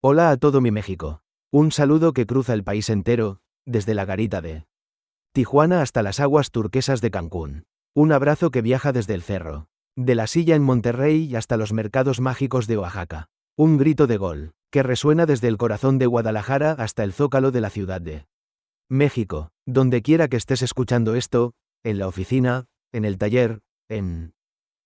Hola a todo mi México. Un saludo que cruza el país entero, desde la garita de Tijuana hasta las aguas turquesas de Cancún. Un abrazo que viaja desde el cerro de la Silla en Monterrey hasta los mercados mágicos de Oaxaca. Un grito de gol, que resuena desde el corazón de Guadalajara hasta el zócalo de la Ciudad de México. Donde quiera que estés escuchando esto, en la oficina, en el taller, en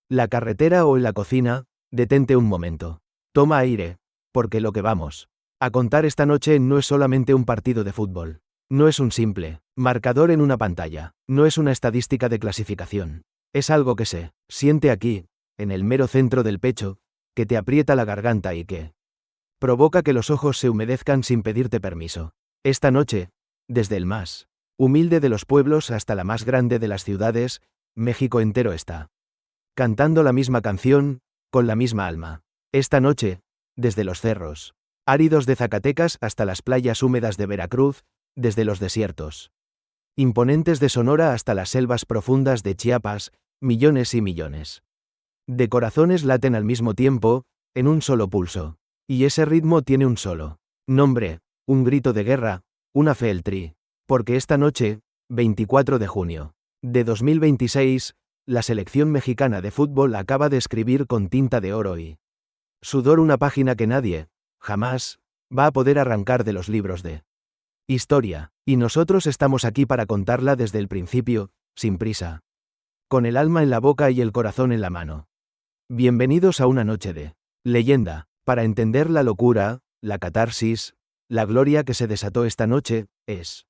la carretera o en la cocina, detente un momento. Toma aire, porque lo que vamos a contar esta noche no es solamente un partido de fútbol. No es un simple marcador en una pantalla. No es una estadística de clasificación. Es algo que se siente aquí, en el mero centro del pecho, que te aprieta la garganta y que provoca que los ojos se humedezcan sin pedirte permiso. Esta noche, desde el más humilde de los pueblos hasta la más grande de las ciudades, México entero está cantando la misma canción, con la misma alma. Esta noche, desde los cerros áridos de Zacatecas hasta las playas húmedas de Veracruz, desde los desiertos imponentes de Sonora hasta las selvas profundas de Chiapas, millones y millones de corazones laten al mismo tiempo, en un solo pulso. Y ese ritmo tiene un solo nombre, un grito de guerra, una fe el tri. Porque esta noche, 24 de junio de 2026, la selección mexicana de fútbol acaba de escribir con tinta de oro y sudor una página que nadie, jamás, va a poder arrancar de los libros de historia, y nosotros estamos aquí para contarla desde el principio, sin prisa. Con el alma en la boca y el corazón en la mano. Bienvenidos a una noche de leyenda, para entender la locura, la catarsis, la gloria que se desató esta noche, es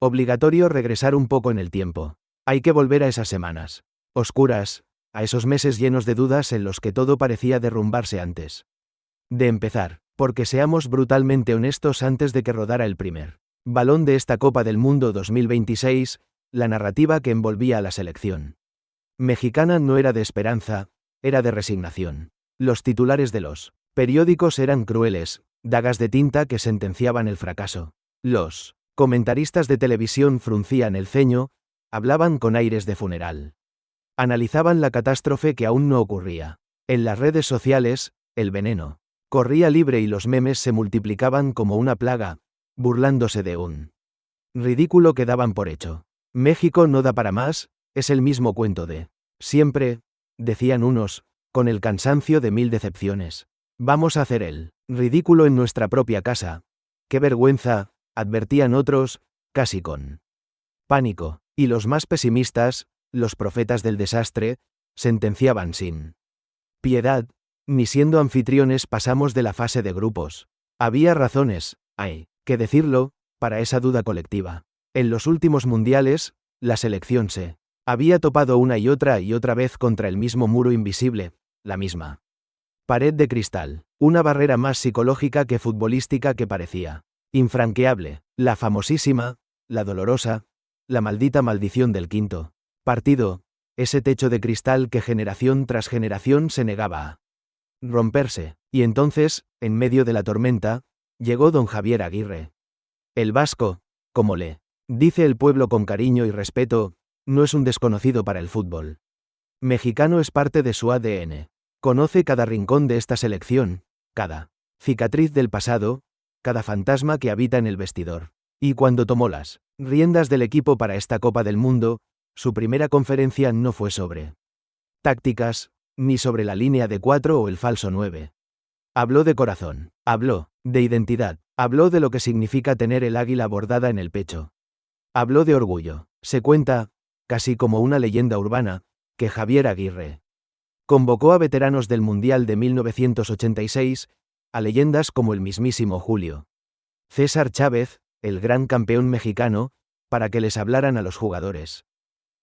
obligatorio regresar un poco en el tiempo. Hay que volver a esas semanas oscuras, a esos meses llenos de dudas en los que todo parecía derrumbarse antes de empezar, porque seamos brutalmente honestos, antes de que rodara el primer balón de esta Copa del Mundo 2026, la narrativa que envolvía a la selección mexicana no era de esperanza, era de resignación. Los titulares de los periódicos eran crueles, dagas de tinta que sentenciaban el fracaso. Los comentaristas de televisión fruncían el ceño, hablaban con aires de funeral. Analizaban la catástrofe que aún no ocurría. En las redes sociales, el veneno corría libre y los memes se multiplicaban como una plaga, burlándose de un ridículo que daban por hecho. México no da para más, es el mismo cuento de siempre, decían unos, con el cansancio de 1000 decepciones. Vamos a hacer el ridículo en nuestra propia casa. ¡Qué vergüenza!, advertían otros, casi con pánico. Y los más pesimistas, los profetas del desastre, sentenciaban sin piedad. Ni siendo anfitriones pasamos de la fase de grupos. Había razones, hay que decirlo, para esa duda colectiva. En los últimos mundiales, la selección se había topado una y otra vez contra el mismo muro invisible, la misma pared de cristal, una barrera más psicológica que futbolística que parecía infranqueable, la famosísima, la dolorosa, la maldita maldición del quinto partido, ese techo de cristal que generación tras generación se negaba a romperse. Y entonces, en medio de la tormenta, llegó don Javier Aguirre. El vasco, como le dice el pueblo con cariño y respeto, no es un desconocido para el fútbol mexicano, es parte de su ADN. Conoce cada rincón de esta selección, cada cicatriz del pasado, cada fantasma que habita en el vestidor. Y cuando tomó las riendas del equipo para esta Copa del Mundo, su primera conferencia no fue sobre tácticas, ni sobre la línea de 4 o el falso 9. Habló de corazón, habló de identidad, habló de lo que significa tener el águila bordada en el pecho. Habló de orgullo. Se cuenta, casi como una leyenda urbana, que Javier Aguirre convocó a veteranos del Mundial de 1986, a leyendas como el mismísimo Julio César Chávez, el gran campeón mexicano, para que les hablaran a los jugadores.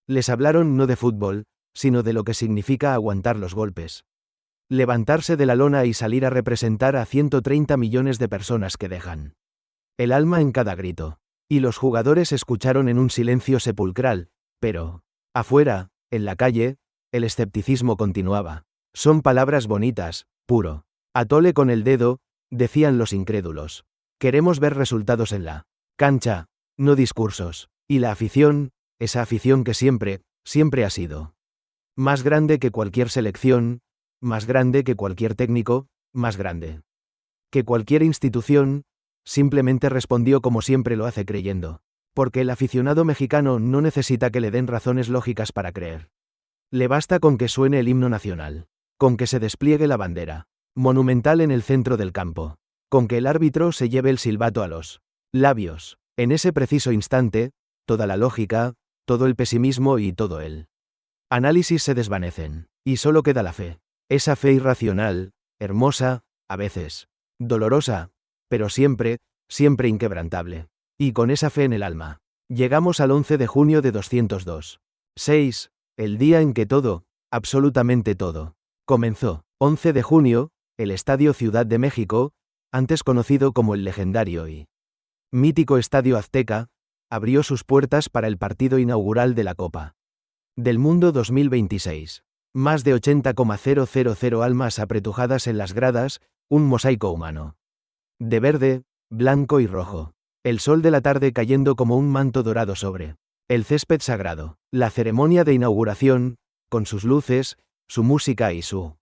Les hablaron no de fútbol, sino de lo que significa aguantar los golpes. Levantarse de la lona y salir a representar a 130 millones de personas que dejan el alma en cada grito. Y los jugadores escucharon en un silencio sepulcral, pero afuera, en la calle, el escepticismo continuaba. Son palabras bonitas, puro atole con el dedo, decían los incrédulos. Queremos ver resultados en la cancha, no discursos. Y la afición, esa afición que siempre, siempre ha sido más grande que cualquier selección, más grande que cualquier técnico, más grande Que cualquier institución, simplemente respondió como siempre lo hace creyendo. Porque el aficionado mexicano no necesita que le den razones lógicas para creer. Le basta con que suene el himno nacional. Con que se despliegue la bandera monumental en el centro del campo. Con que el árbitro se lleve el silbato a los labios. En ese preciso instante, toda la lógica, todo el pesimismo y todo el análisis se desvanecen, y solo queda la fe. Esa fe irracional, hermosa, a veces dolorosa, pero siempre, siempre inquebrantable. Y con esa fe en el alma, llegamos al 11 de junio de 202. 6, el día en que todo, absolutamente todo, comenzó. 11 de junio, el Estadio Ciudad de México, antes conocido como el legendario y mítico Estadio Azteca, abrió sus puertas para el partido inaugural de la Copa del Mundo 2026. Más de 80,000 almas apretujadas en las gradas, un mosaico humano. De verde, blanco y rojo. El sol de la tarde cayendo como un manto dorado sobre el césped sagrado. La ceremonia de inauguración, con sus luces, su música y su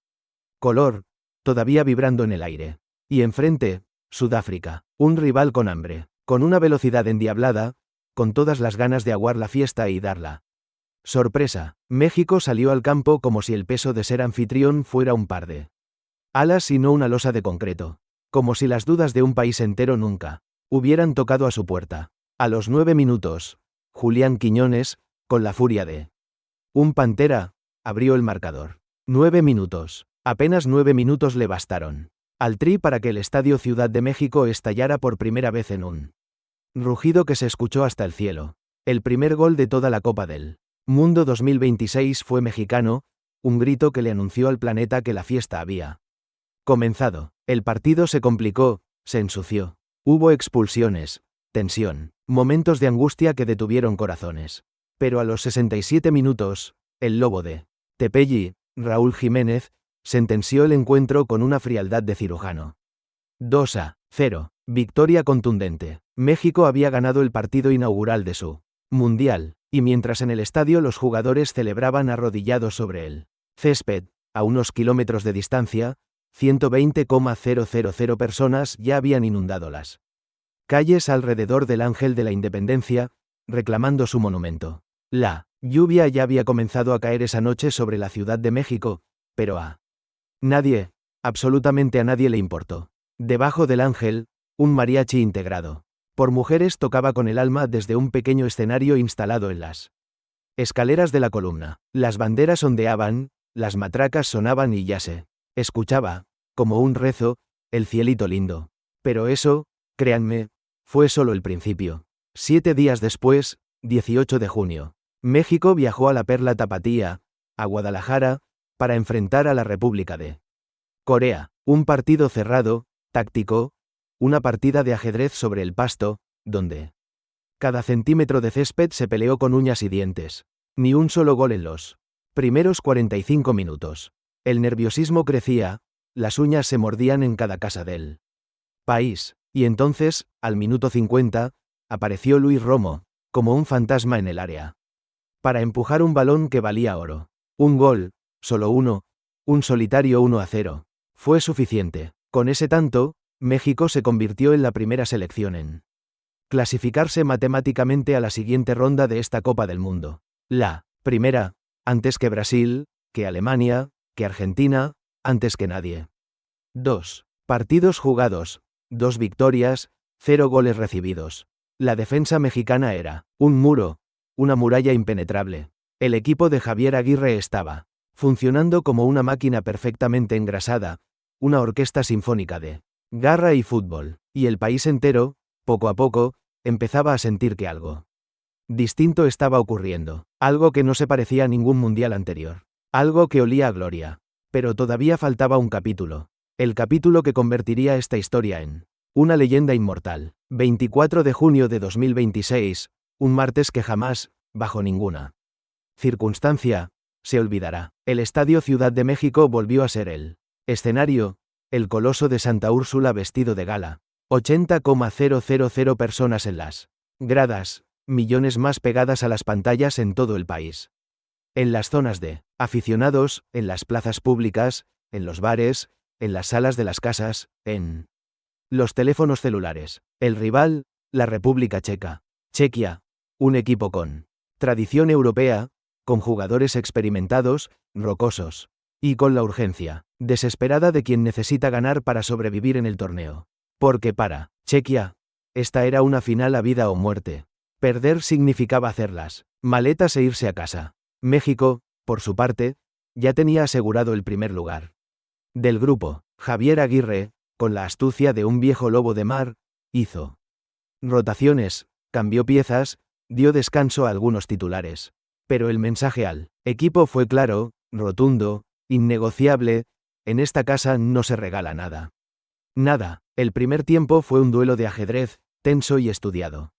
color, todavía vibrando en el aire. Y enfrente, Sudáfrica, un rival con hambre, con una velocidad endiablada, con todas las ganas de aguar la fiesta y darla. Sorpresa, México salió al campo como si el peso de ser anfitrión fuera un par de alas y no una losa de concreto. Como si las dudas de un país entero nunca hubieran tocado a su puerta. A los 9 minutos, Julián Quiñones, con la furia de un pantera, abrió el marcador. 9 minutos. Apenas 9 minutos le bastaron al Tri para que el Estadio Ciudad de México estallara por primera vez en un rugido que se escuchó hasta el cielo. El primer gol de toda la Copa del Mundo 2026 fue mexicano, un grito que le anunció al planeta que la fiesta había comenzado. El partido se complicó, se ensució. Hubo expulsiones, tensión, momentos de angustia que detuvieron corazones. Pero a los 67 minutos, el lobo de Tepelli, Raúl Jiménez, sentenció el encuentro con una frialdad de cirujano. 2-0. Victoria contundente. México había ganado el partido inaugural de su Mundial, y mientras en el estadio los jugadores celebraban arrodillados sobre el césped, a unos kilómetros de distancia, 120,000 personas ya habían inundado las calles alrededor del Ángel de la Independencia, reclamando su monumento. La lluvia ya había comenzado a caer esa noche sobre la Ciudad de México, pero a nadie, absolutamente a nadie le importó. Debajo del Ángel, un mariachi integrado por mujeres tocaba con el alma desde un pequeño escenario instalado en las escaleras de la columna. Las banderas ondeaban, las matracas sonaban y ya se escuchaba, como un rezo, el cielito lindo. Pero eso, créanme, fue solo el principio. 7 días después, 18 de junio, México viajó a la Perla Tapatía, a Guadalajara, para enfrentar a la República de Corea. Un partido cerrado, táctico, una partida de ajedrez sobre el pasto, donde cada centímetro de césped se peleó con uñas y dientes. Ni un solo gol en los primeros 45 minutos. El nerviosismo crecía, las uñas se mordían en cada casa del país. Y entonces, al minuto 50, apareció Luis Romo, como un fantasma en el área. Para empujar un balón que valía oro. Un gol, solo uno, un solitario 1-0. Fue suficiente. Con ese tanto, México se convirtió en la primera selección en clasificarse matemáticamente a la siguiente ronda de esta Copa del Mundo. La primera, antes que Brasil, que Alemania, que Argentina, antes que nadie. 2 partidos jugados, 2 victorias, 0 goles recibidos. La defensa mexicana era un muro, una muralla impenetrable. El equipo de Javier Aguirre estaba funcionando como una máquina perfectamente engrasada, una orquesta sinfónica de garra y fútbol, y el país entero, poco a poco, empezaba a sentir que algo distinto estaba ocurriendo, algo que no se parecía a ningún mundial anterior, algo que olía a gloria. Pero todavía faltaba un capítulo, el capítulo que convertiría esta historia en una leyenda inmortal. 24 de junio de 2026, un martes que jamás, bajo ninguna circunstancia, se olvidará. El Estadio Ciudad de México volvió a ser el escenario, el coloso de Santa Úrsula vestido de gala. 80,000 personas en las gradas, millones más pegadas a las pantallas en todo el país. En las zonas de aficionados, en las plazas públicas, en los bares, en las salas de las casas, en Los teléfonos celulares. El rival, la República Checa. Chequia. Un equipo con tradición europea, con jugadores experimentados, rocosos. Y con la urgencia desesperada de quien necesita ganar para sobrevivir en el torneo. Porque para Chequia, esta era una final a vida o muerte. Perder significaba hacerlas maletas e irse a casa. México, por su parte, ya tenía asegurado el primer lugar. Del grupo, Javier Aguirre, con la astucia de un viejo lobo de mar, hizo rotaciones, cambió piezas, dio descanso a algunos titulares. Pero el mensaje al equipo fue claro, rotundo, innegociable: en esta casa no se regala nada. Nada. El primer tiempo fue un duelo de ajedrez, tenso y estudiado.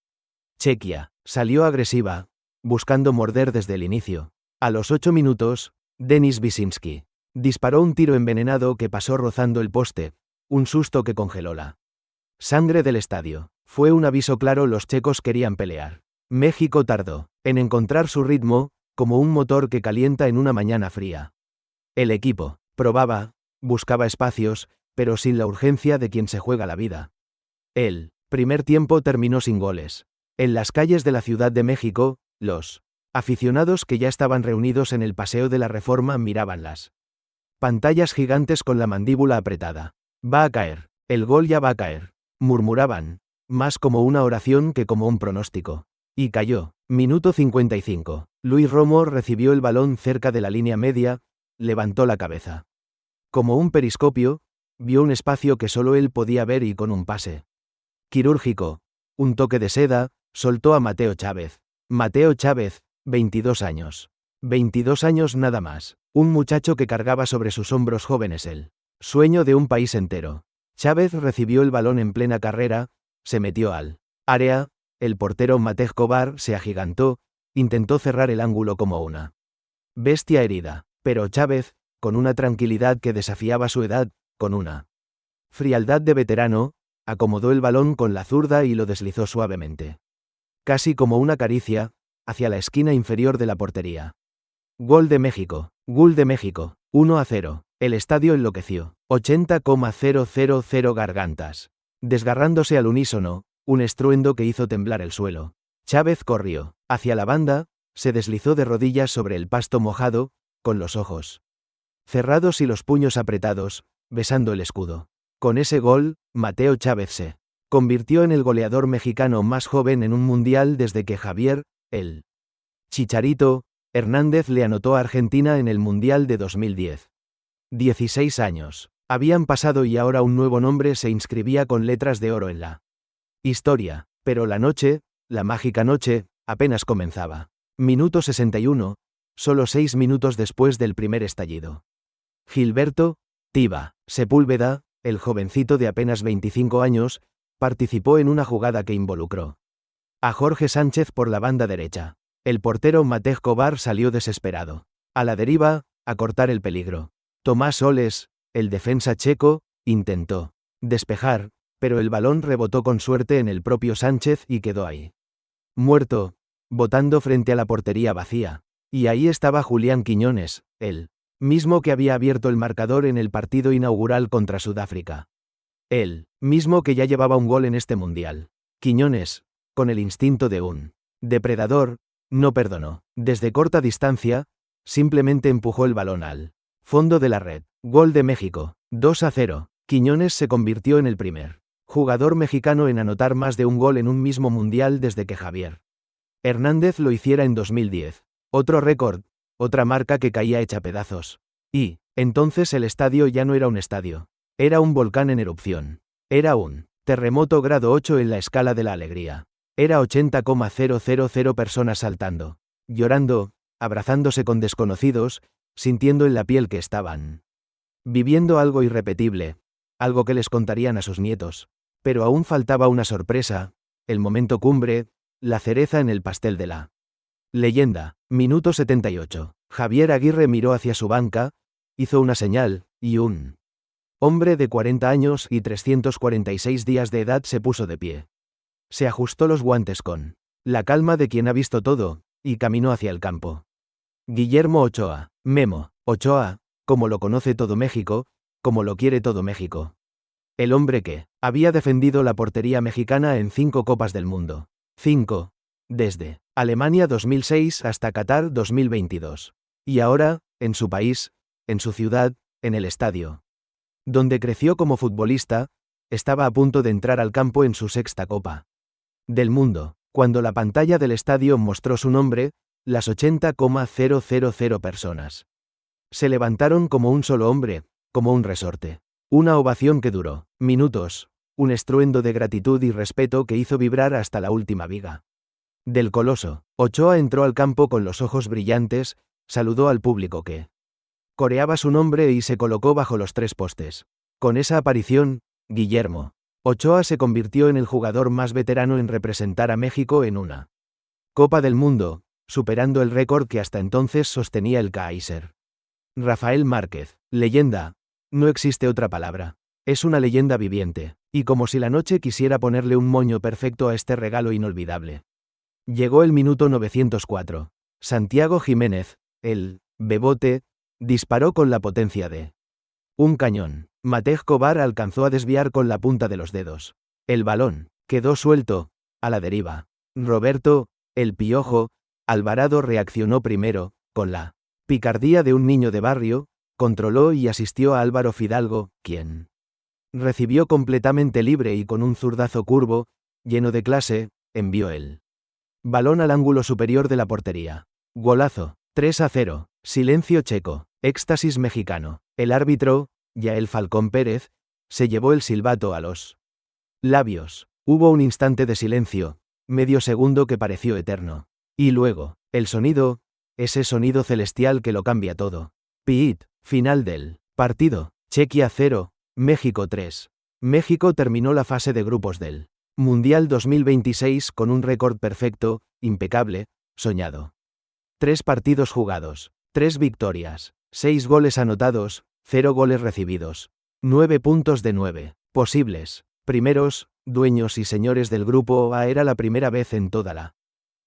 Chequia salió agresiva, buscando morder desde el inicio. A los 8 minutos, Denis Wyszynski disparó un tiro envenenado que pasó rozando el poste, un susto que congeló la sangre del estadio. Fue un aviso claro: los checos querían pelear. México tardó en encontrar su ritmo, como un motor que calienta en una mañana fría. El equipo probaba, buscaba espacios, pero sin la urgencia de quien se juega la vida. El primer tiempo terminó sin goles. En las calles de la Ciudad de México, los aficionados que ya estaban reunidos en el Paseo de la Reforma miraban las pantallas gigantes con la mandíbula apretada. Va a caer. El gol ya va a caer. Murmuraban, más como una oración que como un pronóstico. Y cayó. Minuto 55. Luis Romo recibió el balón cerca de la línea media, levantó la cabeza. Como un periscopio, vio un espacio que solo él podía ver y con un pase quirúrgico, un toque de seda, soltó a Mateo Chávez. Mateo Chávez, 22 años. 22 años nada más. Un muchacho que cargaba sobre sus hombros jóvenes el sueño de un país entero. Chávez recibió el balón en plena carrera, se metió al área, el portero Matej Kovar se agigantó, intentó cerrar el ángulo como una bestia herida, pero Chávez, con una tranquilidad que desafiaba su edad, con una frialdad de veterano, acomodó el balón con la zurda y lo deslizó suavemente, casi como una caricia, hacia la esquina inferior de la portería. Gol de México. Gol de México. 1-0. El estadio enloqueció. 80,000 gargantas. Desgarrándose al unísono, un estruendo que hizo temblar el suelo. Chávez corrió hacia la banda, se deslizó de rodillas sobre el pasto mojado, con los ojos cerrados y los puños apretados, besando el escudo. Con ese gol, Mateo Chávez se convirtió en el goleador mexicano más joven en un mundial desde que Javier, el Chicharito, Hernández le anotó a Argentina en el Mundial de 2010. 16 años habían pasado y ahora un nuevo nombre se inscribía con letras de oro en la historia, pero la noche, la mágica noche, apenas comenzaba. Minuto 61, solo 6 minutos después del primer estallido. Gilberto Tiba Sepúlveda, el jovencito de apenas 25 años, participó en una jugada que involucró a Jorge Sánchez por la banda derecha. El portero Matej Kovar salió desesperado. A la deriva, a cortar el peligro. Tomás Oles, el defensa checo, intentó despejar, pero el balón rebotó con suerte en el propio Sánchez y quedó ahí. Muerto, botando frente a la portería vacía. Y ahí estaba Julián Quiñones, el mismo que había abierto el marcador en el partido inaugural contra Sudáfrica. El mismo que ya llevaba un gol en este mundial. Quiñones, con el instinto de un depredador, no perdonó. Desde corta distancia, simplemente empujó el balón al fondo de la red. Gol de México. 2-0. Quiñones se convirtió en el primer jugador mexicano en anotar más de un gol en un mismo mundial desde que Javier Hernández lo hiciera en 2010. Otro récord, otra marca que caía hecha pedazos. Y, entonces el estadio ya no era un estadio. Era un volcán en erupción. Era un terremoto grado 8 en la escala de la alegría. Era 80,000 personas saltando, llorando, abrazándose con desconocidos, sintiendo en la piel que estaban viviendo algo irrepetible, algo que les contarían a sus nietos. Pero aún faltaba una sorpresa, el momento cumbre, la cereza en el pastel de la leyenda. Minuto 78. Javier Aguirre miró hacia su banca, hizo una señal, y un hombre de 40 años y 346 días de edad se puso de pie. Se ajustó los guantes con la calma de quien ha visto todo, y caminó hacia el campo. Guillermo Ochoa, Memo Ochoa, como lo conoce todo México, como lo quiere todo México. El hombre que Había defendido la portería mexicana en 5 Copas del Mundo. 5. Desde Alemania 2006 hasta Qatar 2022. Y ahora, en su país, en su ciudad, en el estadio donde creció como futbolista, estaba a punto de entrar al campo en su 6ª Copa del Mundo. Cuando la pantalla del estadio mostró su nombre, las 80,000 personas se levantaron como un solo hombre, como un resorte. Una ovación que duró minutos, un estruendo de gratitud y respeto que hizo vibrar hasta la última viga del coloso. Ochoa entró al campo con los ojos brillantes, saludó al público que coreaba su nombre y se colocó bajo los 3 postes. Con esa aparición, Guillermo Ochoa se convirtió en el jugador más veterano en representar a México en una Copa del Mundo, superando el récord que hasta entonces sostenía el Kaiser Rafael Márquez. Leyenda. No existe otra palabra. Es una leyenda viviente, y como si la noche quisiera ponerle un moño perfecto a este regalo inolvidable. Llegó el minuto 904. Santiago Jiménez, el Bebote, disparó con la potencia de un cañón. Matej Kovar alcanzó a desviar con la punta de los dedos. El balón quedó suelto, a la deriva. Roberto, el Piojo, Alvarado reaccionó primero, con la picardía de un niño de barrio, controló y asistió a Álvaro Fidalgo, quien recibió completamente libre y con un zurdazo curvo, lleno de clase, envió el balón al ángulo superior de la portería. Golazo. 3-0. Silencio checo. Éxtasis mexicano. El árbitro, Yael Falcón Pérez, se llevó el silbato a los labios. Hubo un instante de silencio, medio segundo que pareció eterno. Y luego, el sonido, ese sonido celestial que lo cambia todo. Pit. Final del partido. Chequia 0, México 3. México terminó la fase de grupos del Mundial 2026 con un récord perfecto, impecable, soñado. 3 partidos jugados, 3 victorias, 6 goles anotados, 0 goles recibidos. 9 puntos de 9 posibles. Primeros, dueños y señores del grupo A. Era la primera vez en toda la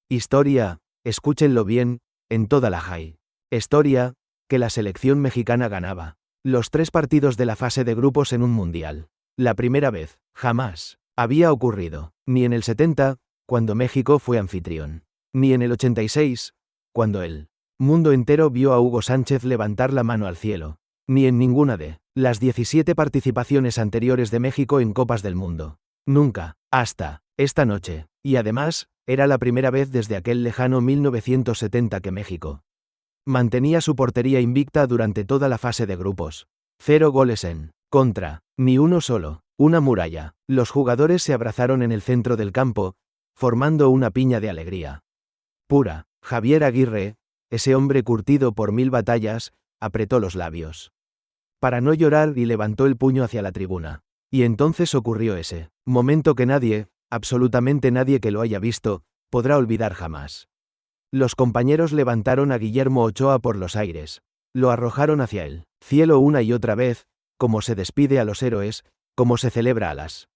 historia, escúchenlo bien, en toda la historia, que la selección mexicana ganaba los 3 partidos de la fase de grupos en un mundial. La primera vez, jamás había ocurrido, ni en el 70, cuando México fue anfitrión, ni en el 86, cuando el mundo entero vio a Hugo Sánchez levantar la mano al cielo, ni en ninguna de las 17 participaciones anteriores de México en Copas del Mundo. Nunca, hasta esta noche, y además, era la primera vez desde aquel lejano 1970 que México mantenía su portería invicta durante toda la fase de grupos. 0 goles en contra, ni uno solo, una muralla. Los jugadores se abrazaron en el centro del campo, formando una piña de alegría pura. Javier Aguirre, ese hombre curtido por 1000 batallas, apretó los labios para no llorar y levantó el puño hacia la tribuna. Y entonces ocurrió ese momento que nadie, absolutamente nadie que lo haya visto, podrá olvidar jamás. Los compañeros levantaron a Guillermo Ochoa por los aires, lo arrojaron hacia el cielo una y otra vez, como se despide a los héroes, como se celebra a las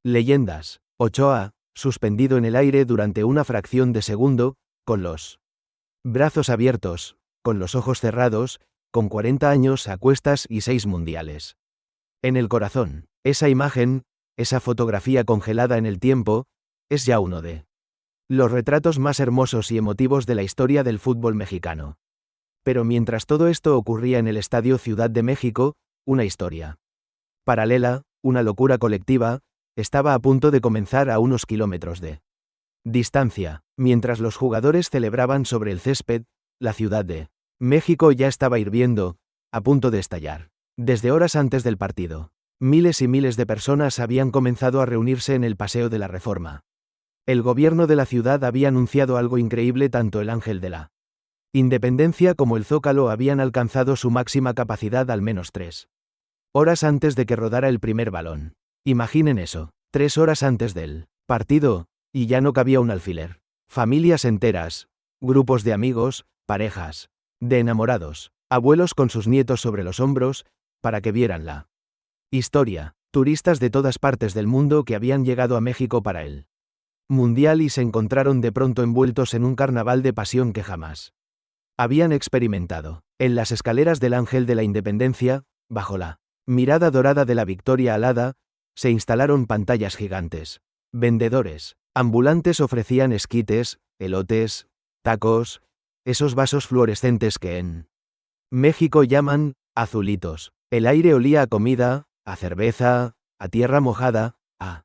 leyendas. Ochoa, suspendido en el aire durante una fracción de segundo, con los brazos abiertos, con los ojos cerrados, con 40 años a cuestas y 6 mundiales en el corazón. Esa imagen, esa fotografía congelada en el tiempo, es ya uno de los retratos más hermosos y emotivos de la historia del fútbol mexicano. Pero mientras todo esto ocurría en el Estadio Ciudad de México, una historia paralela, una locura colectiva, estaba a punto de comenzar a unos kilómetros de distancia. Mientras los jugadores celebraban sobre el césped, la Ciudad de México ya estaba hirviendo, a punto de estallar. Desde horas antes del partido, miles y miles de personas habían comenzado a reunirse en el Paseo de la Reforma. El gobierno de la ciudad había anunciado algo increíble. Tanto el Ángel de la Independencia como el Zócalo habían alcanzado su máxima capacidad al menos 3 horas antes de que rodara el primer balón. Imaginen eso, 3 horas antes del partido, y ya no cabía un alfiler. Familias enteras, grupos de amigos, parejas, de enamorados, abuelos con sus nietos sobre los hombros, para que vieran la historia. Turistas de todas partes del mundo que habían llegado a México para el Mundial y se encontraron de pronto envueltos en un carnaval de pasión que jamás habían experimentado. En las escaleras del Ángel de la Independencia, bajo la mirada dorada de la victoria alada, se instalaron pantallas gigantes. Vendedores ambulantes ofrecían esquites, elotes, tacos, esos vasos fluorescentes que en México llaman azulitos. El aire olía a comida, a cerveza, a tierra mojada, a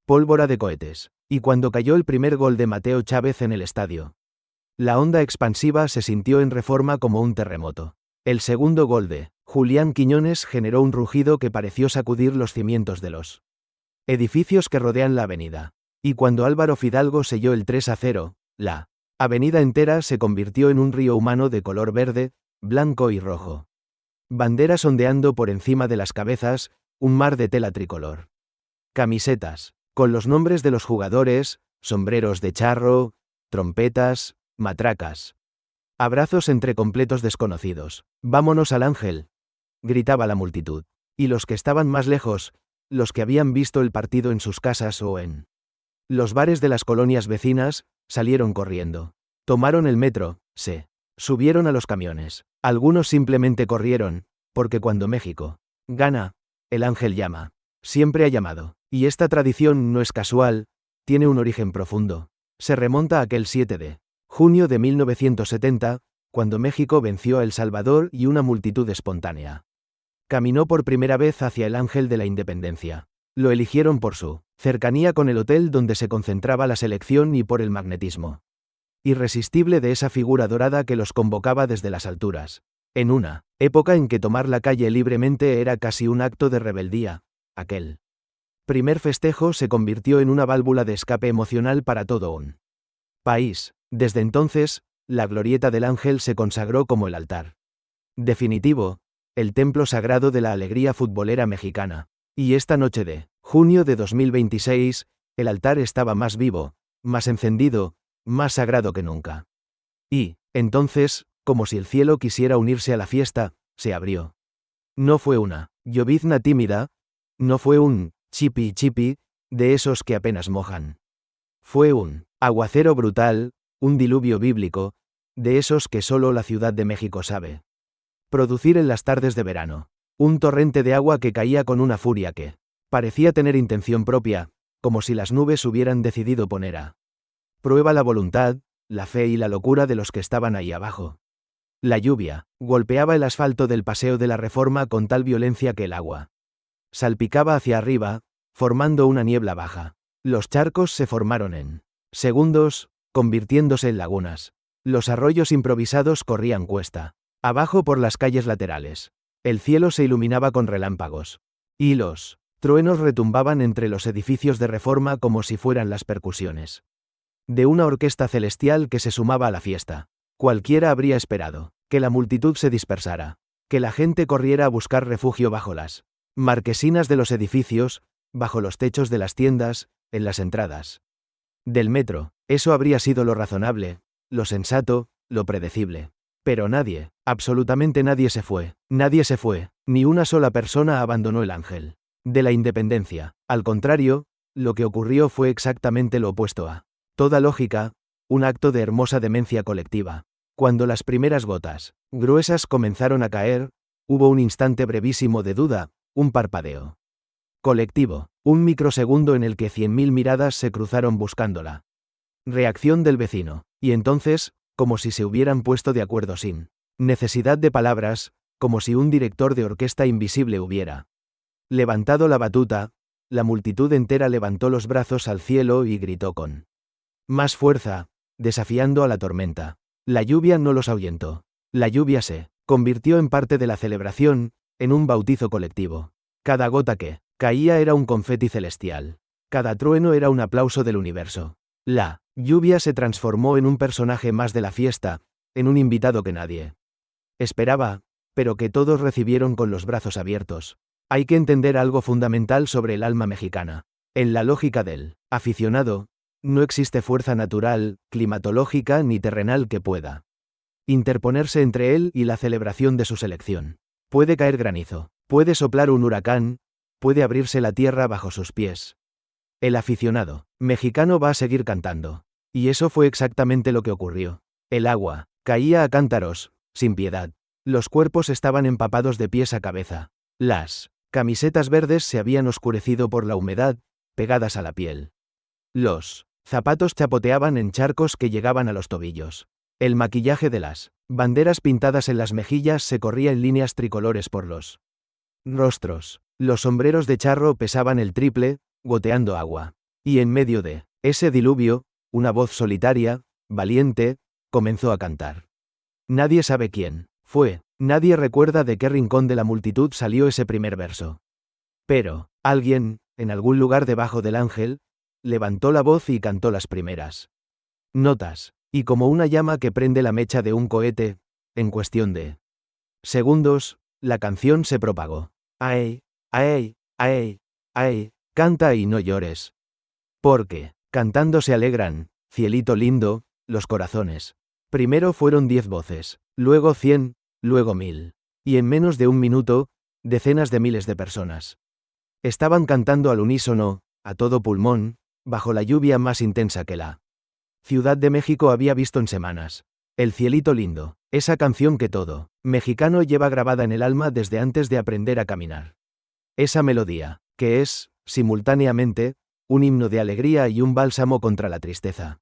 pólvora de cohetes. Y cuando cayó el primer gol de Mateo Chávez en el estadio, la onda expansiva se sintió en Reforma como un terremoto. El segundo gol de Julián Quiñones generó un rugido que pareció sacudir los cimientos de los edificios que rodean la avenida. Y cuando Álvaro Fidalgo selló el 3-0, la avenida entera se convirtió en un río humano de color verde, blanco y rojo. Banderas ondeando por encima de las cabezas, un mar de tela tricolor. Camisetas, con los nombres de los jugadores, sombreros de charro, trompetas, matracas. Abrazos entre completos desconocidos. «Vámonos al Ángel», gritaba la multitud. Y los que estaban más lejos, los que habían visto el partido en sus casas o en los bares de las colonias vecinas, salieron corriendo. Tomaron el metro, se subieron a los camiones. Algunos simplemente corrieron, porque cuando México gana, el Ángel llama. Siempre ha llamado. Y esta tradición no es casual, tiene un origen profundo. Se remonta a aquel 7 de junio de 1970, cuando México venció a El Salvador y una multitud espontánea caminó por primera vez hacia el Ángel de la Independencia. Lo eligieron por su cercanía con el hotel donde se concentraba la selección y por el magnetismo irresistible de esa figura dorada que los convocaba desde las alturas. En una época en que tomar la calle libremente era casi un acto de rebeldía, aquel primer festejo se convirtió en una válvula de escape emocional para todo un país. Desde entonces, la glorieta del Ángel se consagró como el altar definitivo, el templo sagrado de la alegría futbolera mexicana. Y esta noche de junio de 2026, el altar estaba más vivo, más encendido, más sagrado que nunca. Y, entonces, como si el cielo quisiera unirse a la fiesta, se abrió. No fue una llovizna tímida, no fue un chipi chipi, de esos que apenas mojan. Fue un aguacero brutal, un diluvio bíblico, de esos que solo la Ciudad de México sabe producir en las tardes de verano. Un torrente de agua que caía con una furia que parecía tener intención propia, como si las nubes hubieran decidido poner a prueba la voluntad, la fe y la locura de los que estaban ahí abajo. La lluvia golpeaba el asfalto del Paseo de la Reforma con tal violencia que el agua salpicaba hacia arriba, formando una niebla baja. Los charcos se formaron en segundos, convirtiéndose en lagunas. Los arroyos improvisados corrían cuesta abajo por las calles laterales. El cielo se iluminaba con relámpagos. Y los truenos retumbaban entre los edificios de Reforma como si fueran las percusiones de una orquesta celestial que se sumaba a la fiesta. Cualquiera habría esperado que la multitud se dispersara, que la gente corriera a buscar refugio bajo las marquesinas de los edificios, bajo los techos de las tiendas, en las entradas del metro. Eso habría sido lo razonable, lo sensato, lo predecible. Pero nadie, absolutamente nadie se fue, ni una sola persona abandonó el Ángel de la Independencia. Al contrario, lo que ocurrió fue exactamente lo opuesto a toda lógica, un acto de hermosa demencia colectiva. Cuando las primeras gotas gruesas comenzaron a caer, hubo un instante brevísimo de duda, un parpadeo colectivo, un microsegundo en el que 100.000 miradas se cruzaron buscando la reacción del vecino, y entonces, como si se hubieran puesto de acuerdo sin necesidad de palabras, como si un director de orquesta invisible hubiera levantado la batuta, la multitud entera levantó los brazos al cielo y gritó con más fuerza, desafiando a la tormenta. La lluvia no los ahuyentó. La lluvia se convirtió en parte de la celebración, en un bautizo colectivo. Cada gota que caía era un confeti celestial. Cada trueno era un aplauso del universo. La lluvia se transformó en un personaje más de la fiesta, en un invitado que nadie esperaba, pero que todos recibieron con los brazos abiertos. Hay que entender algo fundamental sobre el alma mexicana. En la lógica del aficionado, no existe fuerza natural, climatológica ni terrenal que pueda interponerse entre él y la celebración de su selección. Puede caer granizo, puede soplar un huracán, puede abrirse la tierra bajo sus pies. El aficionado mexicano va a seguir cantando. Y eso fue exactamente lo que ocurrió. El agua caía a cántaros, sin piedad. Los cuerpos estaban empapados de pies a cabeza. Las Camisetas verdes se habían oscurecido por la humedad, pegadas a la piel. Los zapatos chapoteaban en charcos que llegaban a los tobillos. El maquillaje de las banderas pintadas en las mejillas se corría en líneas tricolores por los rostros. Los sombreros de charro pesaban el triple, goteando agua. Y en medio de ese diluvio, una voz solitaria, valiente, comenzó a cantar. Nadie sabe quién fue, nadie recuerda de qué rincón de la multitud salió ese primer verso. Pero, alguien, en algún lugar debajo del ángel, levantó la voz y cantó las primeras notas, y como una llama que prende la mecha de un cohete, en cuestión de segundos, la canción se propagó. ¡Ay, ay, ay, ay! Canta y no llores. Porque, cantando se alegran, cielito lindo, los corazones. Primero fueron 10 voces, luego 100, luego 1000. Y en menos de un minuto, decenas de miles de personas estaban cantando al unísono, a todo pulmón, bajo la lluvia más intensa que la Ciudad de México había visto en semanas. El cielito lindo, esa canción que todo mexicano lleva grabada en el alma desde antes de aprender a caminar. Esa melodía, que es, simultáneamente, un himno de alegría y un bálsamo contra la tristeza.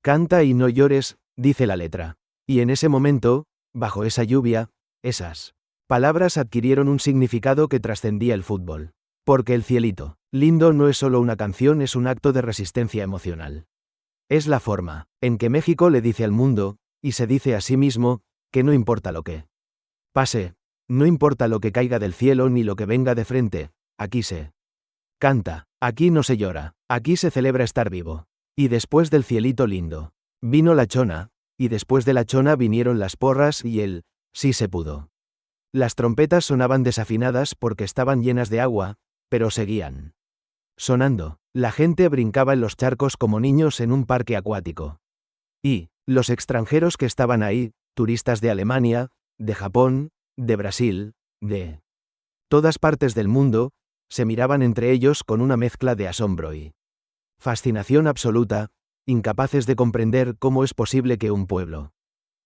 Canta y no llores, dice la letra. Y en ese momento, bajo esa lluvia, esas palabras adquirieron un significado que trascendía el fútbol. Porque el cielito lindo no es solo una canción, es un acto de resistencia emocional. Es la forma en que México le dice al mundo, y se dice a sí mismo, que no importa lo que pase, no importa lo que caiga del cielo ni lo que venga de frente, aquí se canta, aquí no se llora, aquí se celebra estar vivo. Y después del cielito lindo, vino la chona, y después de la chona vinieron las porras y el sí se pudo. Las trompetas sonaban desafinadas porque estaban llenas de agua, pero seguían sonando. La gente brincaba en los charcos como niños en un parque acuático. Y los extranjeros que estaban ahí, turistas de Alemania, de Japón, de Brasil, de todas partes del mundo, se miraban entre ellos con una mezcla de asombro y fascinación absoluta, incapaces de comprender cómo es posible que un pueblo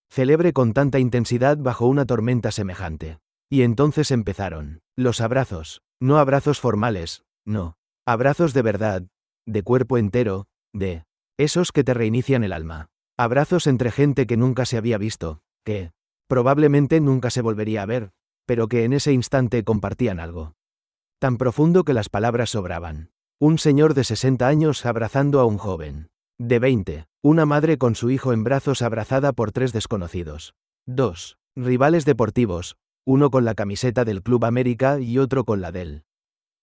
celebre con tanta intensidad bajo una tormenta semejante. Y entonces empezaron los abrazos, no abrazos formales, no, abrazos de verdad, de cuerpo entero, de esos que te reinician el alma. Abrazos entre gente que nunca se había visto, que probablemente nunca se volvería a ver, pero que en ese instante compartían algo tan profundo que las palabras sobraban. Un señor de 60 años abrazando a un joven de 20, una madre con su hijo en brazos abrazada por 3 desconocidos. 2 rivales deportivos, uno con la camiseta del Club América y otro con la del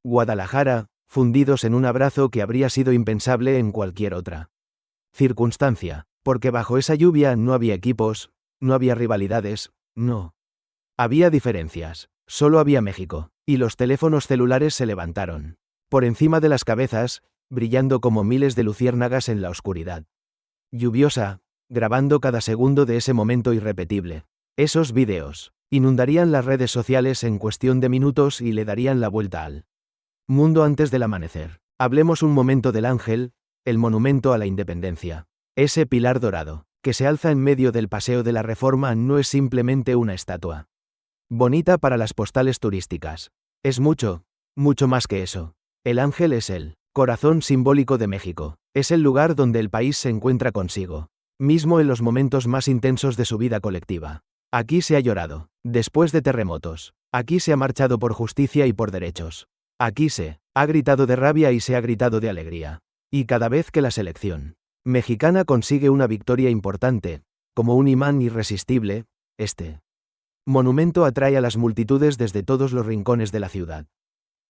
Guadalajara, fundidos en un abrazo que habría sido impensable en cualquier otra circunstancia, porque bajo esa lluvia no había equipos, no había rivalidades, no había diferencias, solo había México, y los teléfonos celulares se levantaron por encima de las cabezas, brillando como miles de luciérnagas en la oscuridad lluviosa, grabando cada segundo de ese momento irrepetible. Esos vídeos inundarían las redes sociales en cuestión de minutos y le darían la vuelta al mundo antes del amanecer. Hablemos un momento del ángel, el monumento a la independencia. Ese pilar dorado, que se alza en medio del Paseo de la Reforma, no es simplemente una estatua bonita para las postales turísticas. Es mucho, mucho más que eso. El ángel es el corazón simbólico de México. Es el lugar donde el país se encuentra consigo mismo en los momentos más intensos de su vida colectiva. Aquí se ha llorado, después de terremotos. Aquí se ha marchado por justicia y por derechos. Aquí se ha gritado de rabia y se ha gritado de alegría. Y cada vez que la selección mexicana consigue una victoria importante, como un imán irresistible, este monumento atrae a las multitudes desde todos los rincones de la ciudad.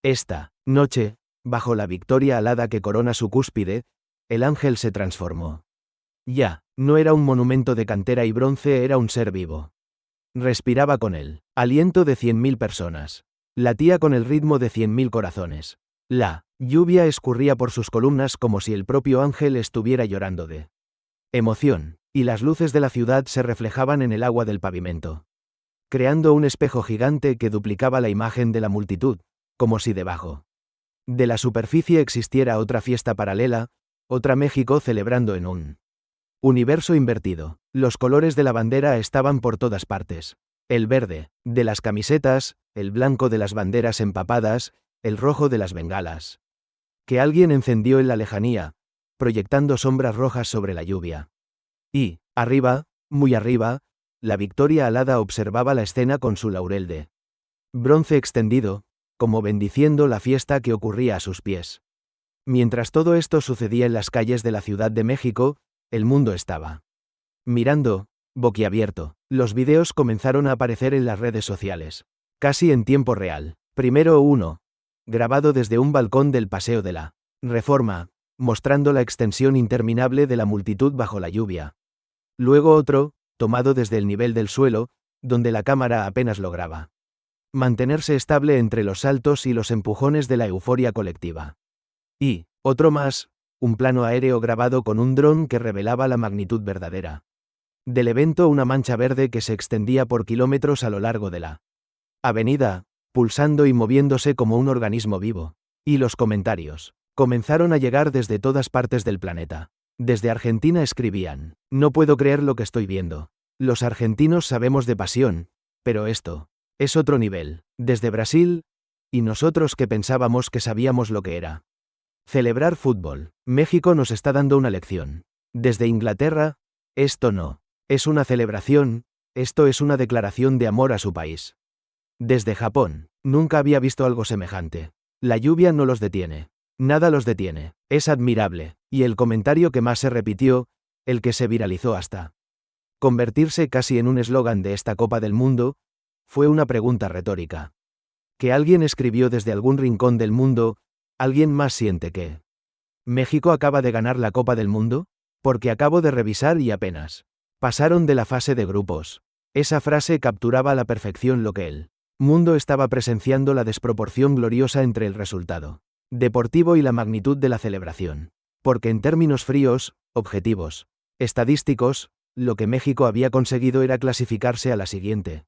Esta noche, bajo la victoria alada que corona su cúspide, el ángel se transformó. Ya, no era un monumento de cantera y bronce, era un ser vivo. Respiraba con el aliento de 100.000 personas. Latía con el ritmo de 100.000 corazones. La lluvia escurría por sus columnas como si el propio ángel estuviera llorando de emoción, y las luces de la ciudad se reflejaban en el agua del pavimento, creando un espejo gigante que duplicaba la imagen de la multitud, como si debajo de la superficie existiera otra fiesta paralela, otra México celebrando en un universo invertido. Los colores de la bandera estaban por todas partes. El verde, de las camisetas, el blanco de las banderas empapadas, el rojo de las bengalas. Que alguien encendió en la lejanía, proyectando sombras rojas sobre la lluvia. Y, arriba, muy arriba, la Victoria alada observaba la escena con su laurel de bronce extendido, como bendiciendo la fiesta que ocurría a sus pies. Mientras todo esto sucedía en las calles de la Ciudad de México, el mundo estaba mirando, boquiabierto. Los videos comenzaron a aparecer en las redes sociales, casi en tiempo real. Primero uno, grabado desde un balcón del Paseo de la Reforma, mostrando la extensión interminable de la multitud bajo la lluvia. Luego otro, tomado desde el nivel del suelo, donde la cámara apenas lograba mantenerse estable entre los saltos y los empujones de la euforia colectiva. Y, otro más, un plano aéreo grabado con un dron que revelaba la magnitud verdadera del evento, una mancha verde que se extendía por kilómetros a lo largo de la avenida, pulsando y moviéndose como un organismo vivo. Y los comentarios comenzaron a llegar desde todas partes del planeta. Desde Argentina escribían: no puedo creer lo que estoy viendo. Los argentinos sabemos de pasión, pero esto es otro nivel. Desde Brasil, y nosotros que pensábamos que sabíamos lo que era celebrar fútbol. México nos está dando una lección. Desde Inglaterra, esto no es una celebración, esto es una declaración de amor a su país. Desde Japón, nunca había visto algo semejante. La lluvia no los detiene. Nada los detiene. Es admirable. Y el comentario que más se repitió, el que se viralizó hasta convertirse casi en un eslogan de esta Copa del Mundo, fue una pregunta retórica. Que alguien escribió desde algún rincón del mundo: ¿alguien más siente que México acaba de ganar la Copa del Mundo? Porque acabo de revisar y apenas pasaron de la fase de grupos. Esa frase capturaba a la perfección lo que el mundo estaba presenciando: la desproporción gloriosa entre el resultado deportivo y la magnitud de la celebración. Porque en términos fríos, objetivos, estadísticos, lo que México había conseguido era clasificarse a la siguiente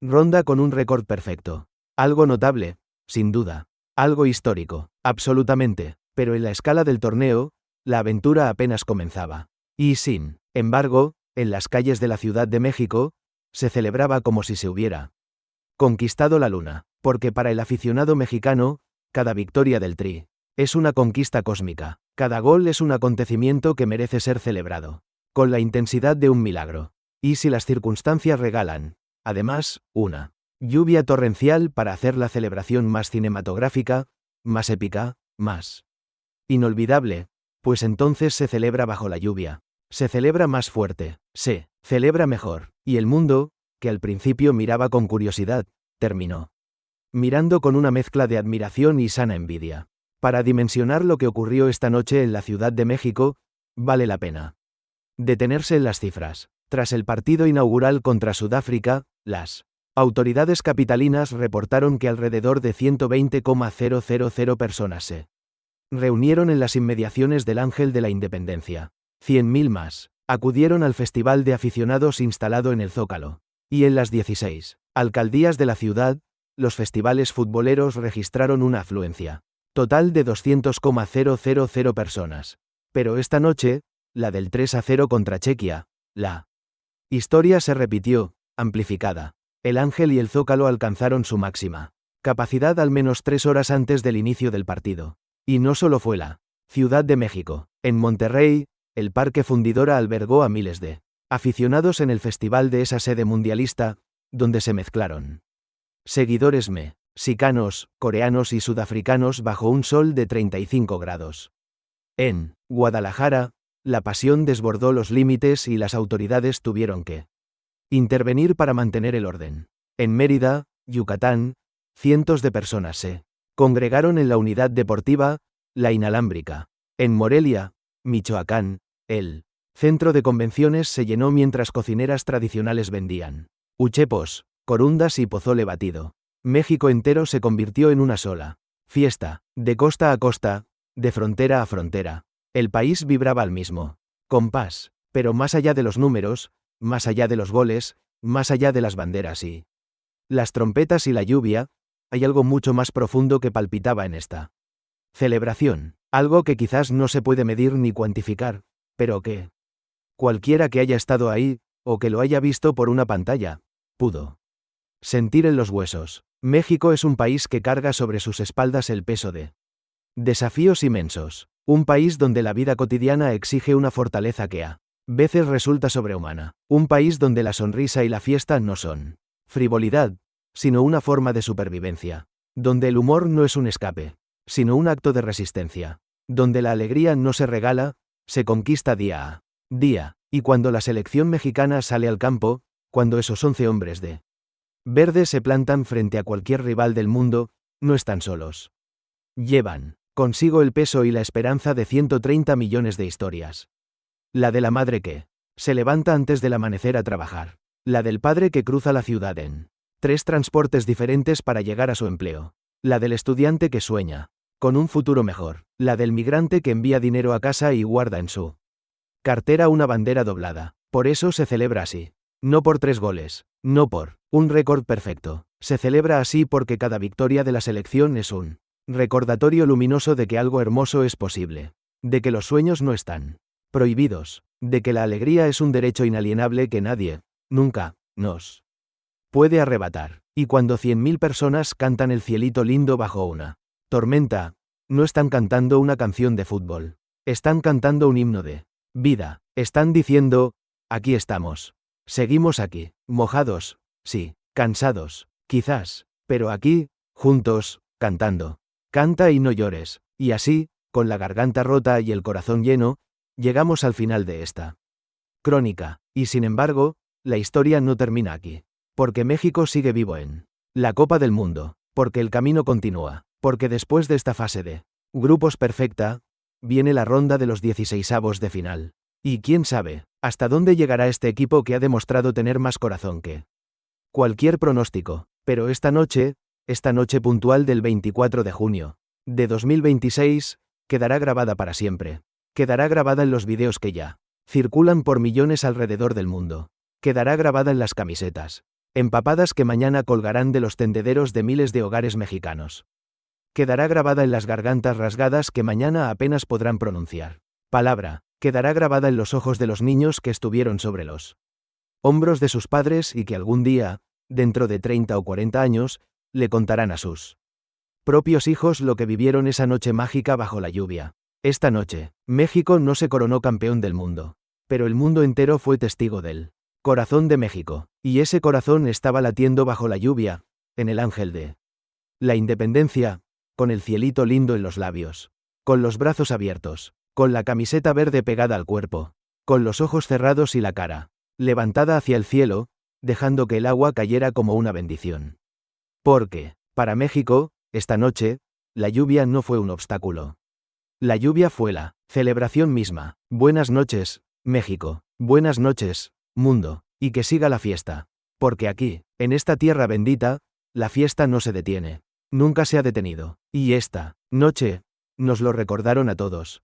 ronda con un récord perfecto. Algo notable, sin duda. Algo histórico, absolutamente. Pero en la escala del torneo, la aventura apenas comenzaba. Y sin embargo, en las calles de la Ciudad de México, se celebraba como si se hubiera conquistado la luna. Porque para el aficionado mexicano, cada victoria del Tri es una conquista cósmica. Cada gol es un acontecimiento que merece ser celebrado con la intensidad de un milagro. Y si las circunstancias regalan, además, una lluvia torrencial para hacer la celebración más cinematográfica, más épica, más inolvidable, pues entonces se celebra bajo la lluvia. Se celebra más fuerte, se celebra mejor. Y el mundo, que al principio miraba con curiosidad, terminó mirando con una mezcla de admiración y sana envidia. Para dimensionar lo que ocurrió esta noche en la Ciudad de México, vale la pena detenerse en las cifras. Tras el partido inaugural contra Sudáfrica, las autoridades capitalinas reportaron que alrededor de 120,000 personas se reunieron en las inmediaciones del Ángel de la Independencia. 100.000 más acudieron al festival de aficionados instalado en el Zócalo. Y en las 16 alcaldías de la ciudad, los festivales futboleros registraron una afluencia total de 200,000 personas. Pero esta noche, la del 3-0 contra Chequia, la historia se repitió, amplificada. El Ángel y el Zócalo alcanzaron su máxima capacidad al menos 3 horas antes del inicio del partido. Y no solo fue la Ciudad de México. En Monterrey, el Parque Fundidora albergó a miles de aficionados en el festival de esa sede mundialista, donde se mezclaron seguidores mexicanos, coreanos y sudafricanos bajo un sol de 35 grados. En Guadalajara, la pasión desbordó los límites y las autoridades tuvieron que intervenir para mantener el orden. En Mérida, Yucatán, cientos de personas se congregaron en la unidad deportiva, La Inalámbrica. En Morelia, Michoacán, el centro de convenciones se llenó mientras cocineras tradicionales vendían uchepos, corundas y pozole batido. México entero se convirtió en una sola fiesta, de costa a costa, de frontera a frontera. El país vibraba al mismo compás, pero más allá de los números, más allá de los goles, más allá de las banderas y las trompetas y la lluvia, hay algo mucho más profundo que palpitaba en esta celebración, algo que quizás no se puede medir ni cuantificar, pero que cualquiera que haya estado ahí, o que lo haya visto por una pantalla, pudo Sentir en los huesos. México es un país que carga sobre sus espaldas el peso de desafíos inmensos. Un país donde la vida cotidiana exige una fortaleza que a veces resulta sobrehumana. Un país donde la sonrisa y la fiesta no son frivolidad, sino una forma de supervivencia. Donde el humor no es un escape, sino un acto de resistencia. Donde la alegría no se regala, se conquista día a día. Y cuando la selección mexicana sale al campo, cuando esos 11 hombres de verde se plantan frente a cualquier rival del mundo, no están solos. Llevan consigo el peso y la esperanza de 130 millones de historias. La de la madre que se levanta antes del amanecer a trabajar. La del padre que cruza la ciudad en 3 transportes diferentes para llegar a su empleo. La del estudiante que sueña con un futuro mejor. La del migrante que envía dinero a casa y guarda en su cartera una bandera doblada. Por eso se celebra así. No por 3 goles, no por un récord perfecto. Se celebra así porque cada victoria de la selección es un recordatorio luminoso de que algo hermoso es posible. De que los sueños no están prohibidos. De que la alegría es un derecho inalienable que nadie, nunca, nos puede arrebatar. Y cuando 100.000 personas cantan el cielito lindo bajo una tormenta, no están cantando una canción de fútbol. Están cantando un himno de vida. Están diciendo, aquí estamos. Seguimos aquí, mojados, sí, cansados, quizás, pero aquí, juntos, cantando. Canta y no llores. Y así, con la garganta rota y el corazón lleno, llegamos al final de esta crónica. Y sin embargo, la historia no termina aquí. Porque México sigue vivo en la Copa del Mundo. Porque el camino continúa. Porque después de esta fase de grupos perfecta, viene la ronda de los 16avos de final. Y quién sabe, hasta dónde llegará este equipo que ha demostrado tener más corazón que cualquier pronóstico. Pero esta noche puntual del 24 de junio de 2026, quedará grabada para siempre. Quedará grabada en los videos que ya circulan por millones alrededor del mundo. Quedará grabada en las camisetas empapadas que mañana colgarán de los tendederos de miles de hogares mexicanos. Quedará grabada en las gargantas rasgadas que mañana apenas podrán pronunciar palabra. Quedará grabada en los ojos de los niños que estuvieron sobre los hombros de sus padres y que algún día, dentro de 30 o 40 años, le contarán a sus propios hijos lo que vivieron esa noche mágica bajo la lluvia. Esta noche, México no se coronó campeón del mundo, pero el mundo entero fue testigo del corazón de México, y ese corazón estaba latiendo bajo la lluvia, en el ángel de la independencia, con el cielito lindo en los labios, con los brazos abiertos, con la camiseta verde pegada al cuerpo, con los ojos cerrados y la cara levantada hacia el cielo, dejando que el agua cayera como una bendición. Porque, para México, esta noche, la lluvia no fue un obstáculo. La lluvia fue la celebración misma. Buenas noches, México. Buenas noches, mundo. Y que siga la fiesta. Porque aquí, en esta tierra bendita, la fiesta no se detiene. Nunca se ha detenido. Y esta noche, nos lo recordaron a todos.